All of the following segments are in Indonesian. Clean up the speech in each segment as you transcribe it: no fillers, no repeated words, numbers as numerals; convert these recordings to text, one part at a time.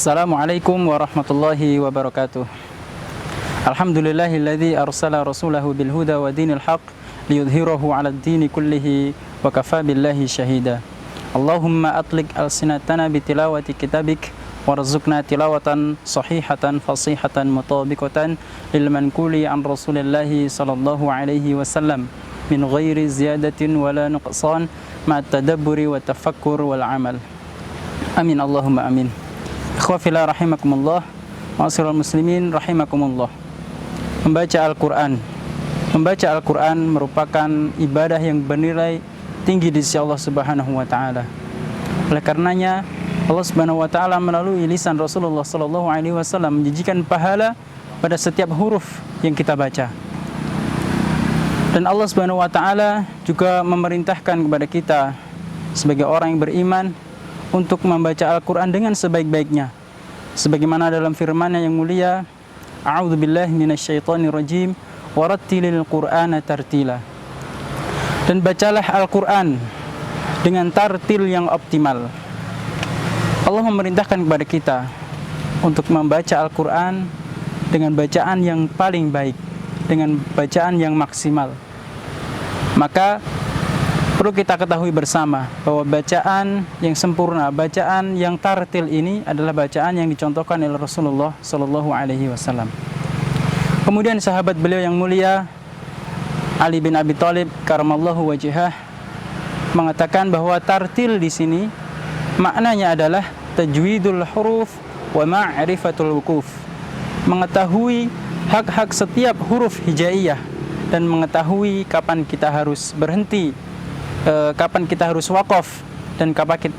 Assalamualaikum warahmatullahi wabarakatuh. Alhamdulillahilladzi arsala rasulahu bil huda wa dinil haq liyudhhirahu 'alad dini kullihi wa kafa billahi syahida. Allahumma atlik alsinatana bitilawati kitabik warzuqna tilawatan sahihatan fasihatan mutabiqatan lil manquli an Rasulillahi sallallahu alaihi wasallam min ghairi ziyadatin wala nuqsan ma'at tadabburi wa tafakkur wal amal. Amin Allahumma amin. Ikhwafillah rahimakumullah, ma'asyiral muslimin rahimakumullah. Membaca Al-Quran merupakan ibadah yang bernilai tinggi di sisi Allah Subhanahu wa taala. Oleh karenanya Allah Subhanahu wa taala melalui lisan Rasulullah sallallahu alaihi wasallam menjanjikan pahala pada setiap huruf yang kita baca. Dan Allah Subhanahu wa taala juga memerintahkan kepada kita sebagai orang yang beriman untuk membaca Al-Quran dengan sebaik-baiknya. Sebagaimana dalam firman-Nya yang mulia, A'udzubillahi minasyaitonirrajim, warattilil Qur'ana tartila. Dan bacalah Al-Quran dengan tartil yang optimal. Allah memerintahkan kepada kita untuk membaca Al-Quran dengan bacaan yang paling baik, dengan bacaan yang maksimal. Maka perlu kita ketahui bersama bahwa bacaan yang sempurna, bacaan yang tartil ini adalah bacaan yang dicontohkan oleh Rasulullah sallallahu alaihi wasallam. Kemudian sahabat beliau yang mulia Ali bin Abi Thalib karamallahu wajhah mengatakan bahwa tartil di sini maknanya adalah tajwidul huruf wa ma'rifatul wuquf. Mengetahui hak-hak setiap huruf hijaiyah dan mengetahui kapan kita harus berhenti, kapan kita harus wakaf, dan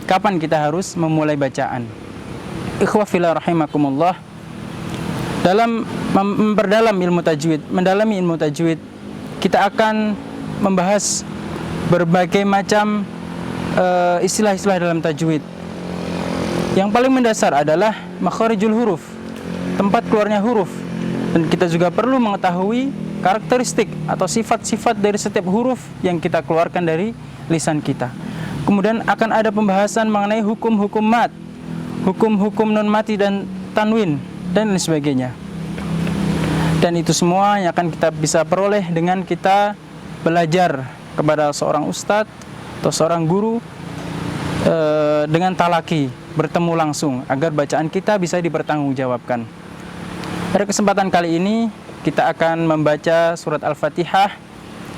kapan kita harus memulai bacaan. Ikhwafillah rahimakumullah, dalam memperdalam ilmu tajwid, mendalami ilmu tajwid, kita akan membahas berbagai macam istilah-istilah dalam tajwid. Yang paling mendasar adalah makharijul huruf, tempat keluarnya huruf. Dan kita juga perlu mengetahui karakteristik atau sifat-sifat dari setiap huruf yang kita keluarkan dari lisan kita. Kemudian akan ada pembahasan mengenai hukum-hukum mat, hukum-hukum non mati dan tanwin, dan lain sebagainya. Dan itu semua yang akan kita bisa peroleh dengan kita belajar kepada seorang ustadz atau seorang guru dengan talaki, bertemu langsung, agar bacaan kita bisa dipertanggungjawabkan. Pada kesempatan kali ini kita akan membaca surat Al-Fatihah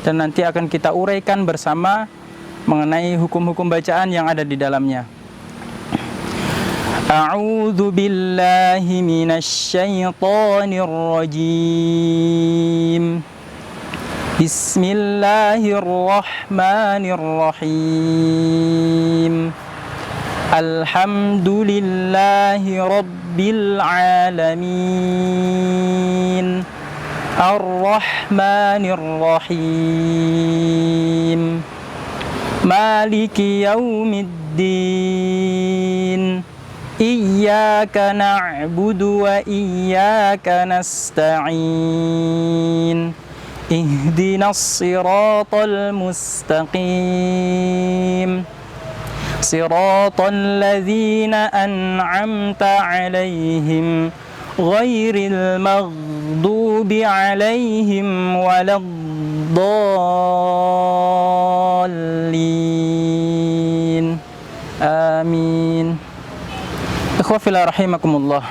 dan nanti akan kita uraikan bersama mengenai hukum-hukum bacaan yang ada di dalamnya. A'udzu billahi minasyaitonir rajim. Bismillahirrahmanirrahim. Alhamdulillahi rabbil alamin. Ar-Rahmanir Rahim. Maliki yaumiddin. Iyyaka na'budu wa iyyaka nasta'in. Ihdinas siratal mustaqim. Siratal ladzina an'amta 'alaihim ghairil maghdubi 'alaihim waladdallin. Amin. Ikhwafillah rahimakumullah.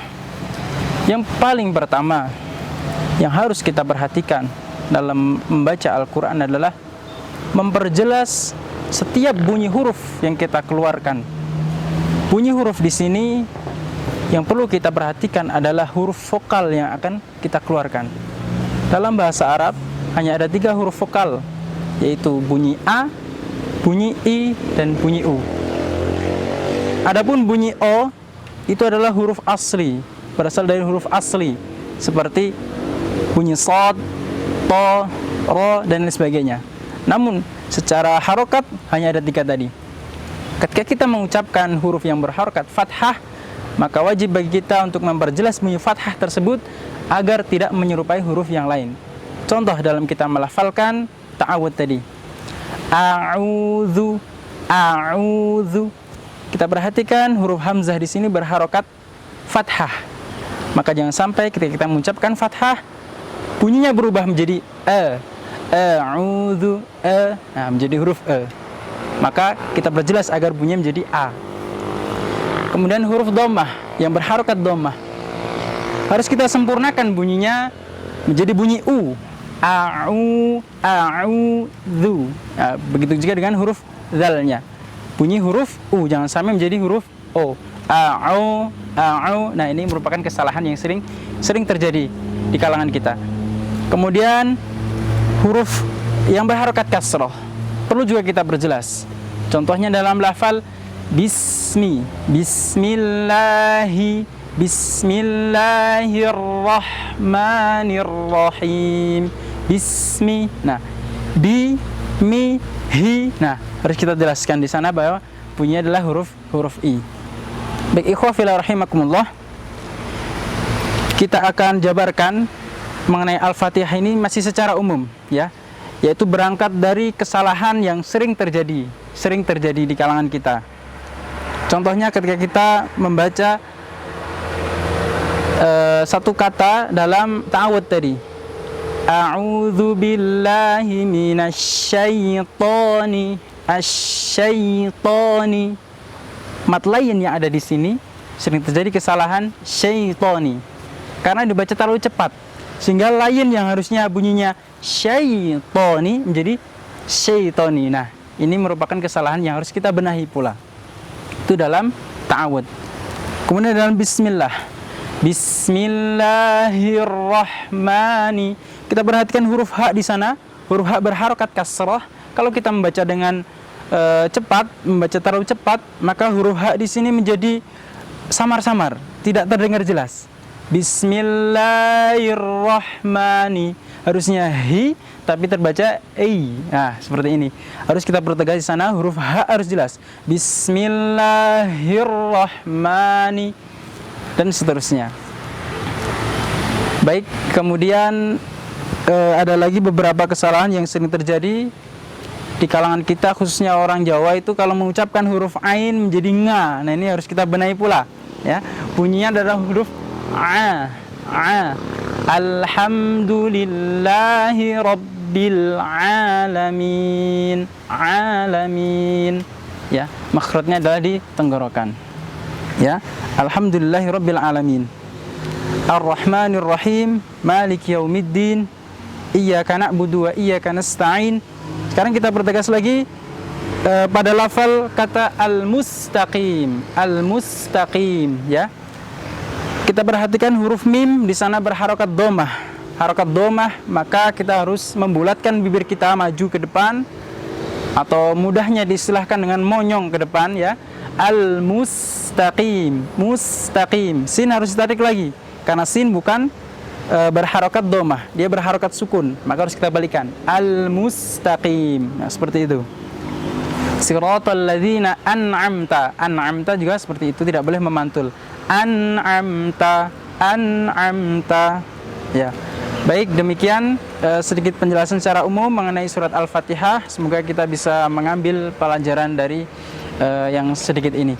Yang paling pertama yang harus kita perhatikan dalam membaca Al-Quran adalah memperjelas setiap bunyi huruf yang kita keluarkan. Bunyi huruf di sini yang perlu kita perhatikan adalah huruf vokal yang akan kita keluarkan. Dalam bahasa Arab hanya ada 3 huruf vokal, yaitu bunyi A, bunyi I, dan bunyi U. Adapun bunyi O itu adalah huruf asli, berasal dari huruf asli, seperti bunyi Shad, To, Ro, dan lain sebagainya. Namun secara harokat hanya ada 3 tadi. Ketika kita mengucapkan huruf yang berharokat fathah, maka wajib bagi kita untuk memperjelas bunyi fathah tersebut agar tidak menyerupai huruf yang lain. Contoh dalam kita melafalkan ta'awud tadi. A'udzu. Kita perhatikan huruf hamzah di sini berharokat fathah. Maka jangan sampai ketika kita mengucapkan fathah bunyinya berubah menjadi a'udzu nah menjadi huruf maka kita perjelas agar bunyinya menjadi a. Kemudian huruf dhammah yang berharokat dhammah harus kita sempurnakan bunyinya menjadi bunyi u, a'udzu. Nah, begitu juga dengan huruf dzalnya, bunyi huruf u jangan sampai menjadi huruf o, a'u. Nah, ini merupakan kesalahan yang sering terjadi di kalangan kita. Kemudian huruf yang berharokat kasroh perlu juga kita perjelas. Contohnya dalam lafal bismillahirrahmanirrahim. Bismi. Nah, bi, mi, hi. Nah, harus kita jelaskan di sana bahwa bunyinya adalah huruf i. Baik, ikhwah fillah rahimakumullah. Kita akan jabarkan mengenai Al-Fatihah ini masih secara umum ya, yaitu berangkat dari kesalahan yang sering terjadi di kalangan kita. Contohnya ketika kita membaca satu kata dalam ta'awudz tadi, a'udzu billahi asyaitoni. Mat lain yang ada di sini sering terjadi kesalahan syaitoni karena dibaca terlalu cepat, sehingga lain yang harusnya bunyinya syaitoni menjadi syaitoni. Nah, ini merupakan kesalahan yang harus kita benahi pula. Itu dalam ta'awudz. Kemudian dalam bismillahirrahmani, kita perhatikan huruf h di sana. Huruf h berharokat kasrah. Kalau kita membaca dengan cepat, membaca terlalu cepat, maka huruf h di sini menjadi samar-samar, tidak terdengar jelas. Bismillahirrahmani, harusnya hi tapi terbaca ei. Nah, seperti ini. Harus kita pertegas di sana, huruf h harus jelas. Bismillahirrahmani dan seterusnya. Baik, kemudian ada lagi beberapa kesalahan yang sering terjadi di kalangan kita, khususnya orang Jawa itu kalau mengucapkan huruf ain menjadi nga. Nah, ini harus kita benahi pula ya. Bunyinya adalah huruf a. Alhamdulillahi rabbil alamin. Alamin. Ya, makhrajnya adalah di tenggorokan. Ya, alhamdulillahi rabbil alamin. Ar-Rahmanir Rahim, Maliki yaumiddin. Iyyaka na'budu wa iyyaka nasta'in. Sekarang kita pertegas lagi pada lafal kata al-mustaqim. Al-mustaqim ya. Kita perhatikan huruf mim di sana berharokat dhammah. Harokat dhammah, maka kita harus membulatkan bibir kita maju ke depan, atau mudahnya diistilahkan dengan monyong ke depan ya. Al-mustaqim. Mustaqim. Sin harus ditarik lagi karena sin bukan berharokat dhammah, dia berharokat sukun, maka harus kita balikan. Al-mustaqim. Nah, seperti itu. Siratal ladzina an'amta. An'amta juga seperti itu, tidak boleh memantul. An'amta. Ya. Baik, demikian sedikit penjelasan secara umum mengenai surat Al-Fatihah. Semoga kita bisa mengambil pelajaran dari yang sedikit ini.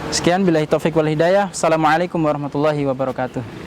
Sekian, billahi taufik wal hidayah. Assalamualaikum warahmatullahi wabarakatuh.